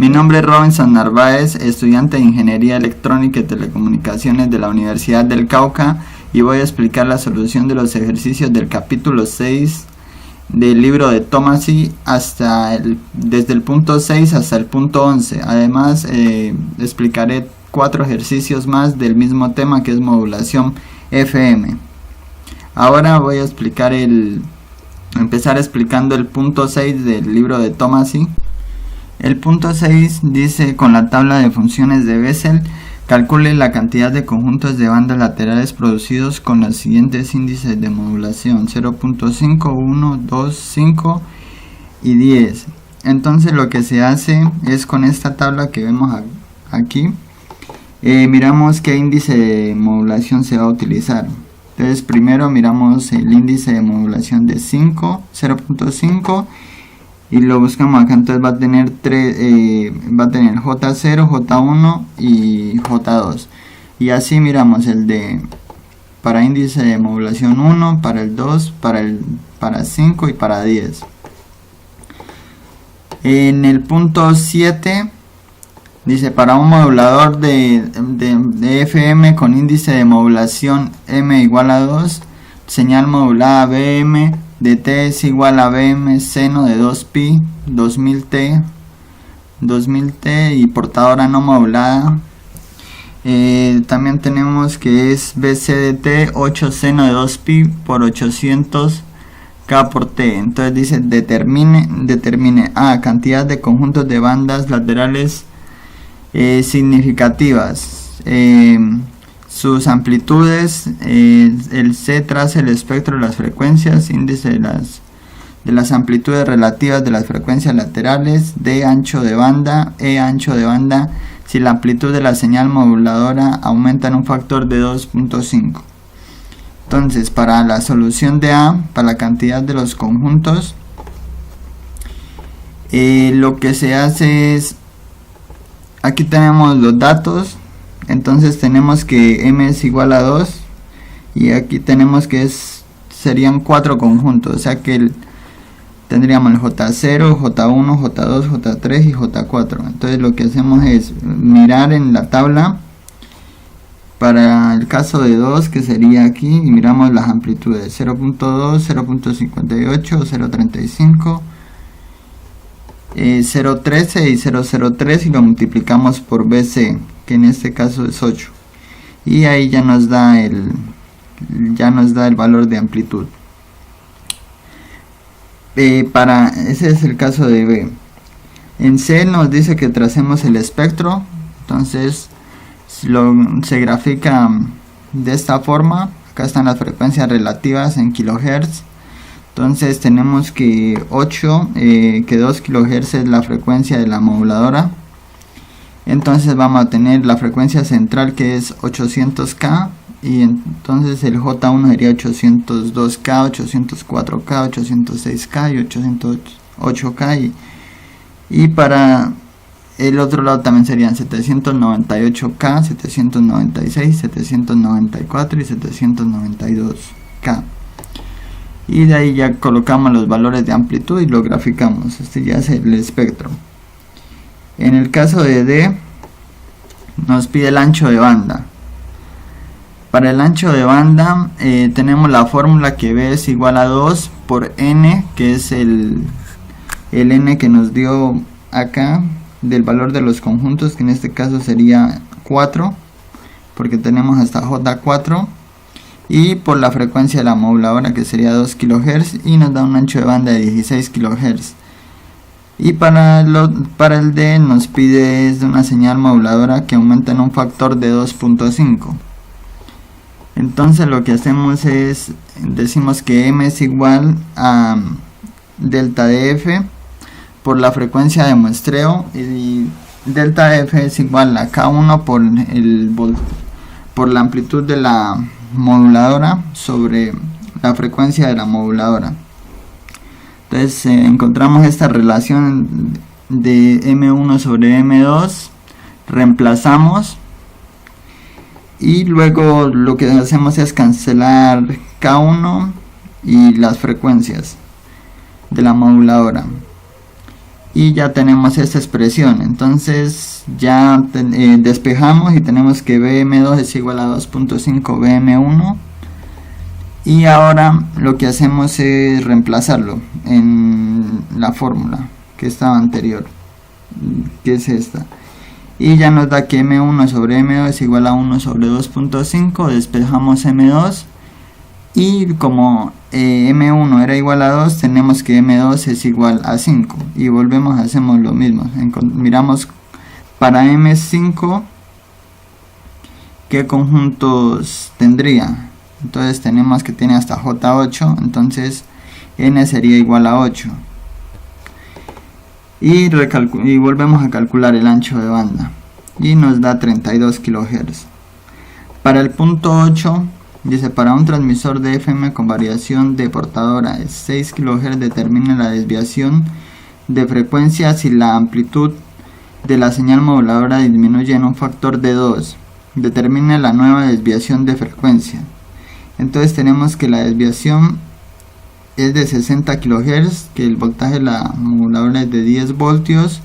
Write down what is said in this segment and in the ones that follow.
Mi nombre es Robinson Narváez, estudiante de Ingeniería Electrónica y Telecomunicaciones de la Universidad del Cauca, y voy a explicar la solución de los ejercicios del capítulo 6 del libro de Tomasi desde el punto 6 hasta el punto 11. Además, explicaré 4 ejercicios más del mismo tema, que es modulación FM. Ahora voy a empezar explicando el punto 6 del libro de Tomasi. El punto 6 dice: con la tabla de funciones de Bessel, calcule la cantidad de conjuntos de bandas laterales producidos con los siguientes índices de modulación: 0.5, 1, 2, 5 y 10. Entonces lo que se hace es, con esta tabla que vemos aquí, miramos qué índice de modulación se va a utilizar. Entonces primero miramos el índice de modulación de 0.5 y lo buscamos acá. Entonces va a tener J0, J1 y J2, y así miramos para índice de modulación 1, para el 2, para 5 y para 10. En el punto 7 dice: para un modulador de FM con índice de modulación M igual a 2, señal modulada BM de T es igual a BM seno de 2pi 2000T y portadora no modulada. También tenemos que es BC de T 8 seno de 2pi por 800 K por T. Entonces dice: determine A, cantidad de conjuntos de bandas laterales significativas, sus amplitudes, el C traza el espectro de las frecuencias, índice de las amplitudes relativas de las frecuencias laterales, D ancho de banda, E ancho de banda si la amplitud de la señal moduladora aumenta en un factor de 2.5. Entonces, para la solución de A, para la cantidad de los conjuntos, lo que se hace es, aquí tenemos los datos. Entonces tenemos que M es igual a 2, y aquí tenemos que serían 4 conjuntos, o sea que tendríamos el J0, J1, J2, J3 y J4. Entonces lo que hacemos es mirar en la tabla para el caso de 2, que sería aquí, y miramos las amplitudes: 0.2, 0.58, 0.35, 0.13 y 0.03, y lo multiplicamos por BC, que en este caso es 8, y ahí ya nos da el valor de amplitud. Ese es el caso de B. En C nos dice que tracemos el espectro. Entonces se grafica de esta forma. Acá están las frecuencias relativas en kilohertz. Entonces tenemos que 2 kHz es la frecuencia de la moduladora. Entonces vamos a tener la frecuencia central, que es 800K, y entonces el J1 sería 802K, 804K, 806K y 808K, y para el otro lado también serían 798K, 796, 794 y 792K. Y de ahí ya colocamos los valores de amplitud y lo graficamos. Este ya es el espectro. En el caso de D, nos pide el ancho de banda. Para el ancho de banda tenemos la fórmula que B es igual a 2 por N, que es el N que nos dio acá del valor de los conjuntos, que en este caso sería 4, porque tenemos hasta J4, y por la frecuencia de la moduladora, que sería 2 kHz, y nos da un ancho de banda de 16 kHz. Y para el D nos pide una señal moduladora que aumenta en un factor de 2.5. Entonces lo que hacemos es, decimos que M es igual a delta de F por la frecuencia de muestreo, y delta de F es igual a K1 por la amplitud de la moduladora sobre la frecuencia de la moduladora. Entonces encontramos esta relación de M1 sobre M2, reemplazamos, y luego lo que hacemos es cancelar K1 y las frecuencias de la moduladora. y ya tenemos esta expresión. Entonces ya despejamos y tenemos que BM2 es igual a 2.5 BM1, y ahora lo que hacemos es reemplazarlo en la fórmula que estaba anterior, que es esta, y ya nos da que M1 sobre M2 es igual a 1 sobre 2.5. Despejamos M2 y como M1 era igual a 2, tenemos que M2 es igual a 5, y volvemos, hacemos lo mismo, miramos para M5 qué conjuntos tendría. Entonces tenemos que tiene hasta J8, entonces N sería igual a 8, y volvemos a calcular el ancho de banda y nos da 32 kHz. Para el punto 8 dice: para un transmisor de FM con variación de portadora de 6 kHz determine la desviación de frecuencia si la amplitud de la señal moduladora disminuye en un factor de 2. Determine la nueva desviación de frecuencia. Entonces tenemos que la desviación es de 60 kHz, que el voltaje de la moduladora es de 10 voltios,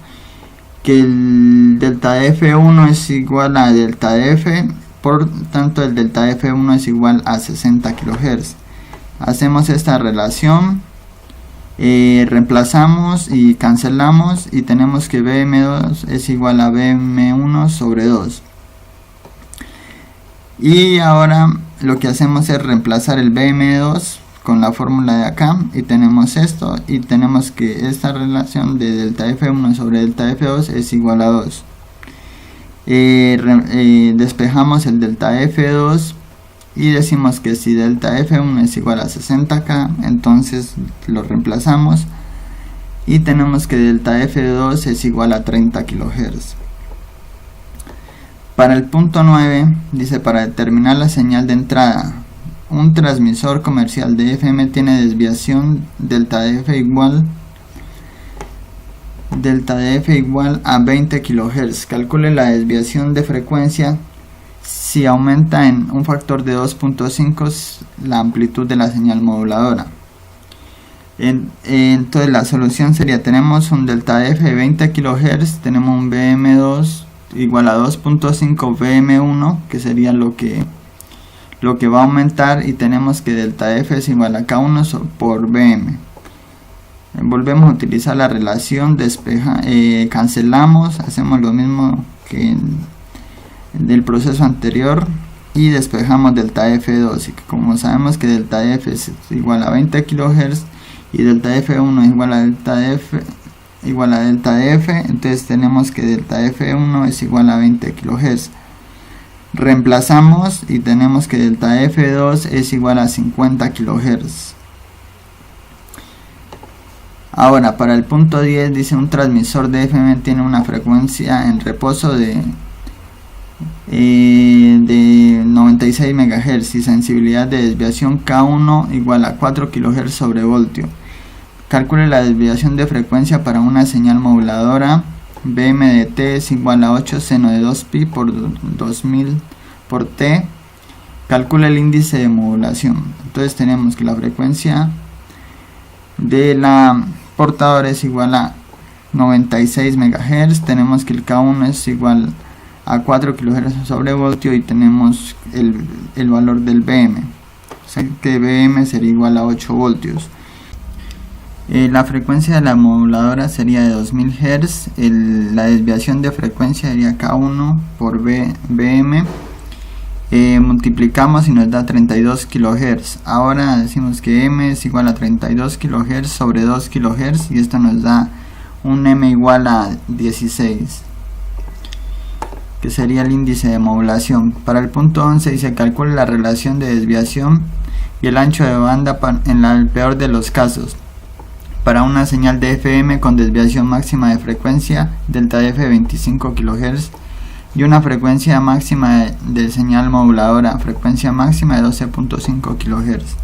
que el delta de F1 es igual a delta de F, por tanto el delta de F1 es igual a 60 kHz. Hacemos esta relación, reemplazamos y cancelamos, y tenemos que BM2 es igual a BM1 sobre 2. Y ahora lo que hacemos es reemplazar el BM2 con la fórmula de acá, y tenemos esto, y tenemos que esta relación de delta F1 sobre delta F2 es igual a 2. Despejamos el delta F2 y decimos que si delta F1 es igual a 60K, entonces lo reemplazamos y tenemos que delta F2 es igual a 30 kHz. Para el punto 9 dice: para determinar la señal de entrada, un transmisor comercial de FM tiene desviación delta de F igual a 20 kHz. Calcule la desviación de frecuencia si aumenta en un factor de 2.5 la amplitud de la señal moduladora. Entonces la solución sería: tenemos un delta de F de 20 kHz, tenemos un BM2 igual a 2.5 BM1, que sería lo que va a aumentar, y tenemos que delta F es igual a K1 por BM. Volvemos a utilizar la relación, cancelamos, hacemos lo mismo que del proceso anterior y despejamos delta F2, y como sabemos que delta F es igual a 20 kHz y delta F1 es igual a delta F, entonces tenemos que delta F1 es igual a 20 kHz. Reemplazamos y tenemos que delta F2 es igual a 50 kHz. Ahora para el punto 10 dice: un transmisor de FM tiene una frecuencia en reposo de 96 MHz y sensibilidad de desviación K1 igual a 4 kHz sobre voltio. Calcule la desviación de frecuencia para una señal moduladora. BM de T es igual a 8 seno de 2pi por 2000 por T. Calcula el índice de modulación. Entonces tenemos que la frecuencia de la portadora es igual a 96 MHz. Tenemos que el K1 es igual a 4 kHz sobre voltio, y tenemos el valor del BM. O sea que BM sería igual a 8 voltios. La frecuencia de la moduladora sería de 2000 Hz. La desviación de frecuencia sería K1 por BM. Multiplicamos y nos da 32 kHz. Ahora decimos que M es igual a 32 kHz sobre 2 kHz, y esto nos da un M igual a 16, que sería el índice de modulación. Para el punto 11 dice: calcule la relación de desviación y el ancho de banda en el peor de los casos para una señal de FM con desviación máxima de frecuencia delta de F 25 kHz y una frecuencia máxima de señal moduladora, frecuencia máxima de 12.5 kHz.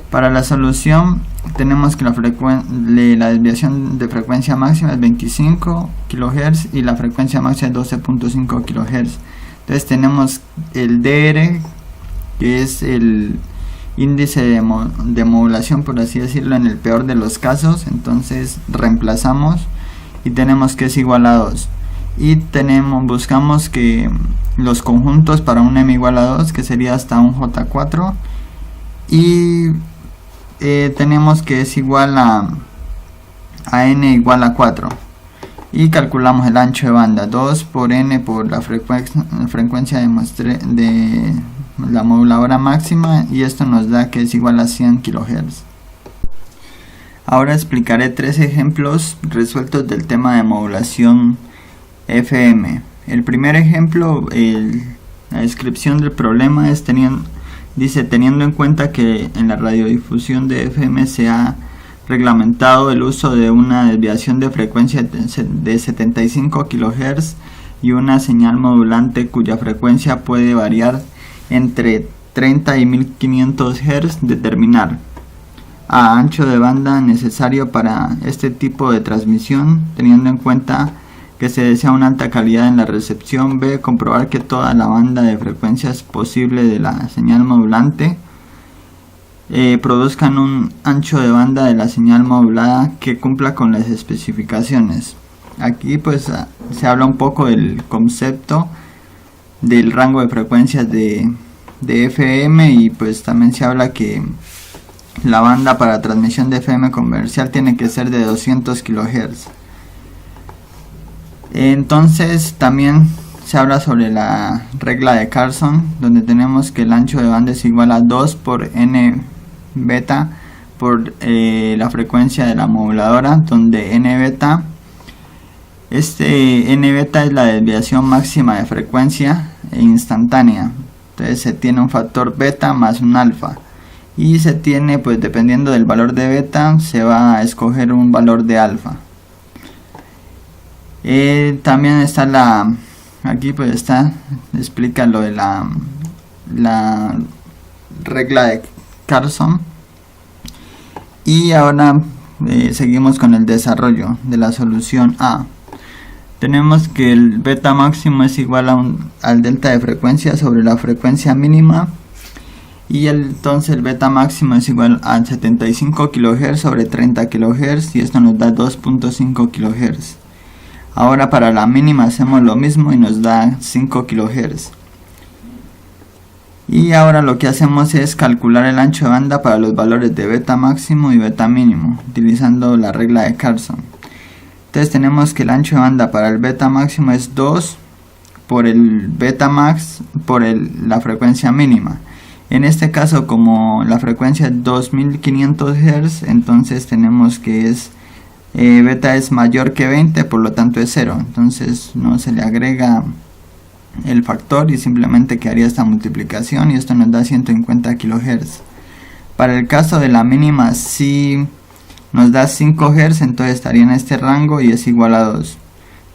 Para la solución tenemos que la desviación de frecuencia máxima es 25 kHz y la frecuencia máxima es 12.5 kHz. Entonces tenemos el DR, que es el índice de modulación, por así decirlo, en el peor de los casos. Entonces reemplazamos y tenemos que es igual a 2, y buscamos que los conjuntos para un m igual a 2, que sería hasta un j4, y tenemos que es igual a n igual a 4, y calculamos el ancho de banda 2 por n por la frecuencia de la moduladora máxima, y esto nos da que es igual a 100 kHz. Ahora explicaré 3 ejemplos resueltos del tema de modulación FM. El primer ejemplo, la descripción del problema es dice: teniendo en cuenta que en la radiodifusión de FM se ha reglamentado el uso de una desviación de frecuencia de 75 kHz y una señal modulante cuya frecuencia puede variar entre 30 y 1500 Hz, determinar a ancho de banda necesario para este tipo de transmisión, teniendo en cuenta que se desea una alta calidad en la recepción. B, comprobar que toda la banda de frecuencias posible de la señal modulante produzcan un ancho de banda de la señal modulada que cumpla con las especificaciones. Aquí pues se habla un poco del concepto del rango de frecuencias de FM, y pues también se habla que la banda para transmisión de FM comercial tiene que ser de 200 kHz. Entonces también se habla sobre la regla de Carlson, donde tenemos que el ancho de banda es igual a 2 por n beta por la frecuencia de la moduladora, donde n beta es la desviación máxima de frecuencia instantánea. Entonces se tiene un factor beta más un alfa, y se tiene, pues dependiendo del valor de beta se va a escoger un valor de alfa. También está aquí pues explica lo de la regla de Carlson. Y ahora seguimos con el desarrollo de la solución A. Tenemos que el beta máximo es igual al delta de frecuencia sobre la frecuencia mínima, y entonces el beta máximo es igual a 75 kHz sobre 30 kHz, y esto nos da 2.5 kHz. Ahora para la mínima hacemos lo mismo y nos da 5 kHz. Y ahora lo que hacemos es calcular el ancho de banda para los valores de beta máximo y beta mínimo, utilizando la regla de Carlson. Entonces tenemos que el ancho de banda para el beta máximo es 2 por el beta max por la frecuencia mínima. En este caso, como la frecuencia es 2500 Hz, entonces tenemos que beta es mayor que 20, por lo tanto es 0. Entonces no se le agrega el factor y simplemente quedaría esta multiplicación, y esto nos da 150 kHz. Para el caso de la mínima, si nos da 5 Hz, entonces estaría en este rango y es igual a 2.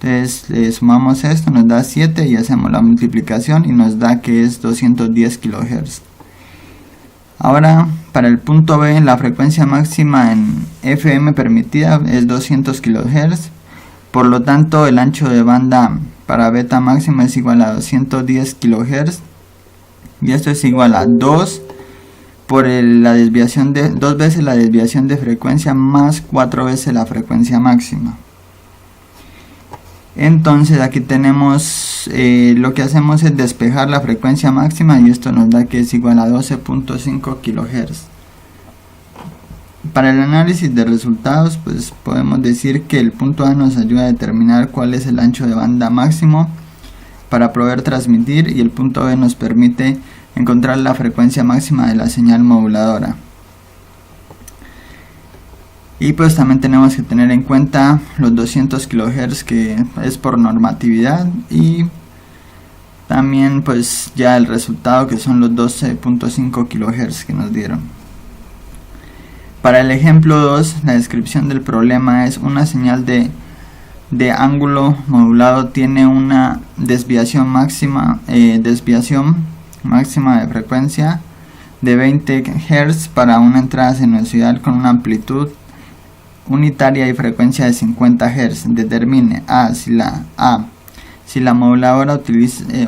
Entonces le sumamos esto, nos da 7 y hacemos la multiplicación y nos da que es 210 kHz. Ahora para el punto B, la frecuencia máxima en FM permitida es 200 kHz, por lo tanto el ancho de banda para beta máxima es igual a 210 kHz, y esto es igual a 2 por la desviación de 2 veces la desviación de frecuencia más 4 veces la frecuencia máxima. Entonces aquí tenemos lo que hacemos es despejar la frecuencia máxima, y esto nos da que es igual a 12.5 kHz. Para el análisis de resultados, pues podemos decir que el punto A nos ayuda a determinar cuál es el ancho de banda máximo para poder transmitir, y el punto B nos permite encontrar la frecuencia máxima de la señal moduladora. Y pues también tenemos que tener en cuenta los 200 kHz, que es por normatividad, y también pues ya el resultado, que son los 12.5 kHz que nos dieron. Para el ejemplo 2, la descripción del problema es: una señal de ángulo modulado tiene una desviación máxima de frecuencia de 20 Hz para una entrada sinusoidal con una amplitud unitaria y frecuencia de 50 Hz. Determine si la moduladora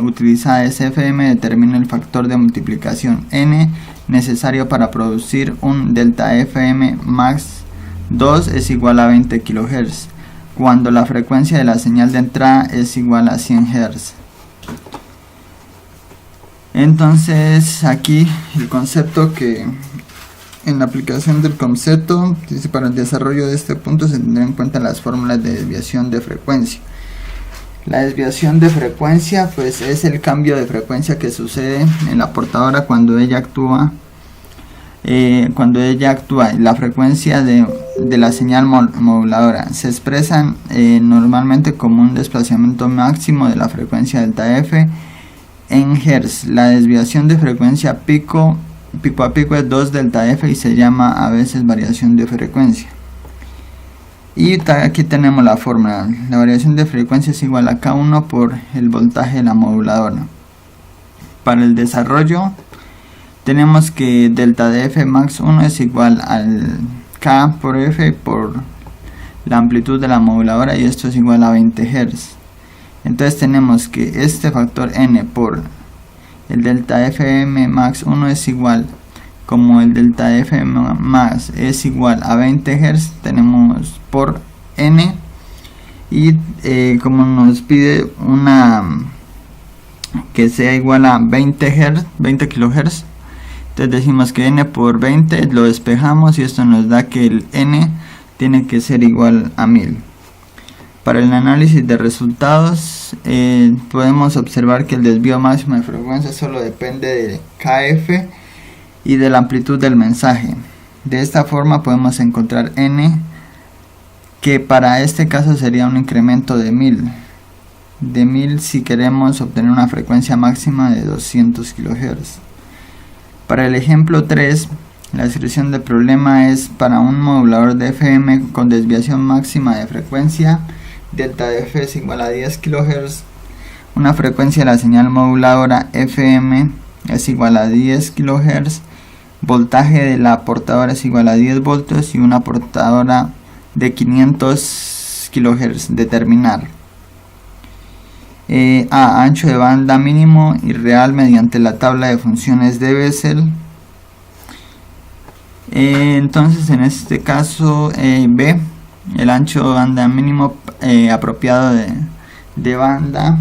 utilizada es FM, determine el factor de multiplicación n necesario para producir un delta FM max 2 es igual a 20 kHz, cuando la frecuencia de la señal de entrada es igual a 100 Hz. Entonces aquí el concepto que en la aplicación del concepto dice: para el desarrollo de este punto se tendrán en cuenta las fórmulas de desviación de frecuencia. La desviación de frecuencia pues es el cambio de frecuencia que sucede en la portadora cuando ella actúa. La frecuencia de la señal moduladora se expresan normalmente como un desplazamiento máximo de la frecuencia delta F en Hz. La desviación de frecuencia pico a pico es 2 delta F y se llama a veces variación de frecuencia. Y aquí tenemos la fórmula. La variación de frecuencia es igual a K1 por el voltaje de la moduladora. Para el desarrollo tenemos que delta de F max 1 es igual al K por F por la amplitud de la moduladora, y esto es igual a 20 Hz. Entonces tenemos que este factor N por el delta FM max 1 es igual, como el delta F max es igual a 20 Hz, tenemos por N, y como nos pide una que sea igual a 20 kHz, entonces decimos que N por 20 lo despejamos y esto nos da que el N tiene que ser igual a 1000. Para el análisis de resultados podemos observar que el desvío máximo de frecuencia solo depende de KF y de la amplitud del mensaje. De esta forma podemos encontrar N, que para este caso sería un incremento de 1000 si queremos obtener una frecuencia máxima de 200 kHz. Para el ejemplo 3, la descripción del problema es para un modulador de FM con desviación máxima de frecuencia, delta de F es igual a 10 kHz, una frecuencia de la señal moduladora FM es igual a 10 kHz, voltaje de la portadora es igual a 10 voltios y una portadora de 500 kHz. Determinar A. Ancho de banda mínimo y real mediante la tabla de funciones de Bessel. Entonces en este caso B, el ancho de banda mínimo apropiado de banda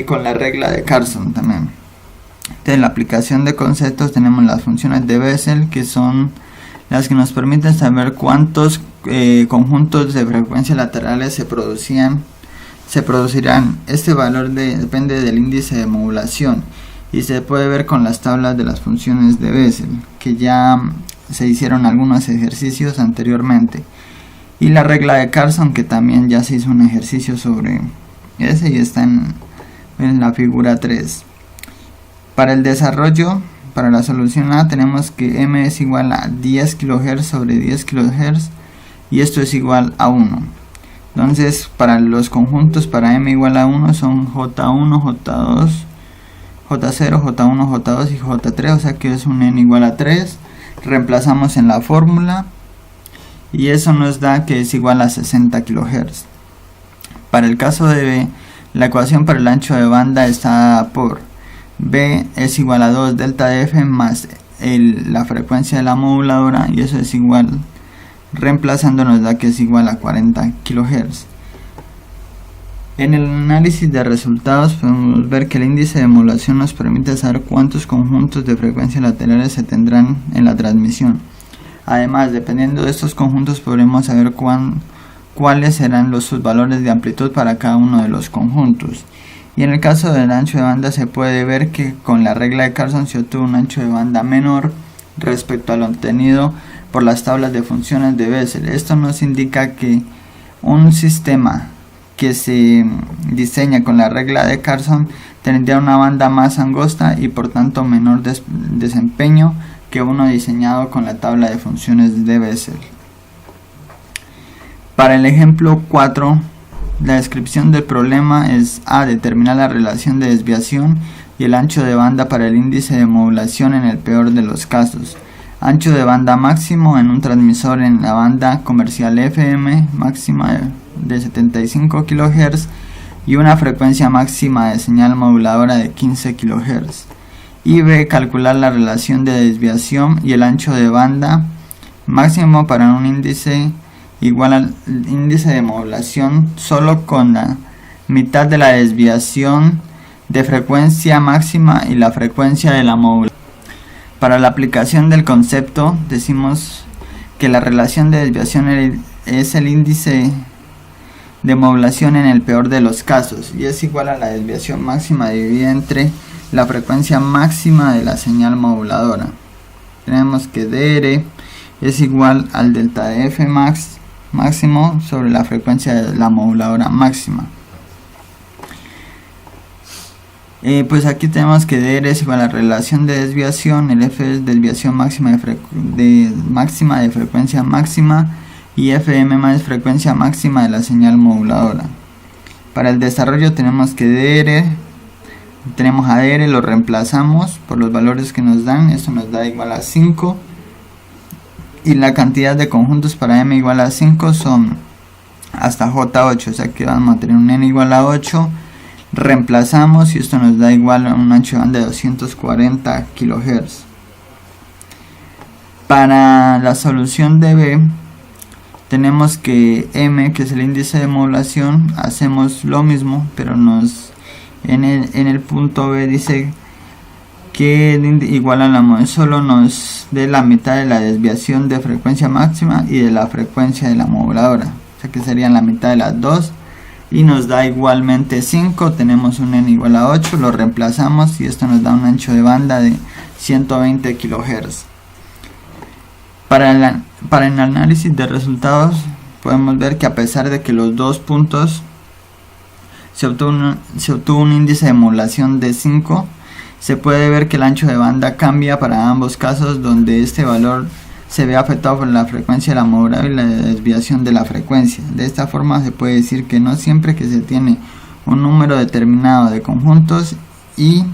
con la regla de Carson también. Entonces, en la aplicación de conceptos tenemos las funciones de Bessel, que son las que nos permiten saber cuántos conjuntos de frecuencia laterales se producirán. Este valor depende del índice de modulación y se puede ver con las tablas de las funciones de Bessel, que ya se hicieron algunos ejercicios anteriormente, y la regla de Carson, que también ya se hizo un ejercicio sobre ese y está en la figura 3. Para el desarrollo, para la solución A, tenemos que M es igual a 10 kHz sobre 10 kHz y esto es igual a 1. Entonces para los conjuntos, para M igual a 1 son J1, J2, J0, J1, J2 y J3, o sea que es un N igual a 3. Reemplazamos en la fórmula y eso nos da que es igual a 60 kHz. Para el caso de B, la ecuación para el ancho de banda está por B es igual a 2 delta de F más la frecuencia de la moduladora, y eso es igual, reemplazando nos da que es igual a 40 kHz. En el análisis de resultados podemos ver que el índice de modulación nos permite saber cuántos conjuntos de frecuencia laterales se tendrán en la transmisión. Además, dependiendo de estos conjuntos podremos saber cuáles serán sus valores de amplitud para cada uno de los conjuntos. Y en el caso del ancho de banda se puede ver que con la regla de Carson se obtuvo un ancho de banda menor respecto al obtenido por las tablas de funciones de Bessel. Esto nos indica que un sistema que se diseña con la regla de Carson tendría una banda más angosta y por tanto menor desempeño que uno diseñado con la tabla de funciones de Bessel. Para el ejemplo 4, la descripción del problema es A. Determinar la relación de desviación y el ancho de banda para el índice de modulación en el peor de los casos. Ancho de banda máximo en un transmisor en la banda comercial FM máxima de 75 kHz y una frecuencia máxima de señal moduladora de 15 kHz. Y B, calcular la relación de desviación y el ancho de banda máximo para un índice igual al índice de modulación solo con la mitad de la desviación de frecuencia máxima y la frecuencia de la modulación. Para la aplicación del concepto decimos que la relación de desviación es el índice de modulación en el peor de los casos y es igual a la desviación máxima dividida entre la frecuencia máxima de la señal moduladora. Tenemos que DR es igual al delta de F máximo sobre la frecuencia de la moduladora máxima. Pues aquí tenemos que DR es igual a la relación de desviación, el F es desviación máxima de frecuencia máxima y FM es frecuencia máxima de la señal moduladora. Para el desarrollo tenemos que tenemos a DR, lo reemplazamos por los valores que nos dan, esto nos da igual a 5 y la cantidad de conjuntos para M igual a 5 son hasta J8, o sea que vamos a tener un N igual a 8, reemplazamos y esto nos da igual a un ancho de banda de 240 kHz. Para la solución de B tenemos que M, que es el índice de modulación, hacemos lo mismo, pero en el punto B dice que igual a la solo nos dé la mitad de la desviación de frecuencia máxima y de la frecuencia de la moduladora, o sea que serían la mitad de las dos y nos da igualmente 5. Tenemos un N igual a 8, lo reemplazamos y esto nos da un ancho de banda de 120 kHz. Para el análisis de resultados podemos ver que a pesar de que los dos puntos se obtuvo un índice de modulación de 5, se puede ver que el ancho de banda cambia para ambos casos, donde este valor se ve afectado por la frecuencia de la moduladora y la desviación de la frecuencia. De esta forma se puede decir que no siempre que se tiene un número determinado de conjuntos y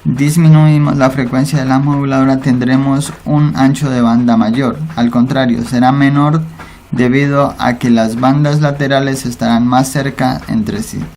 disminuimos la frecuencia de la moduladora tendremos un ancho de banda mayor. Al contrario, será menor debido a que las bandas laterales estarán más cerca entre sí.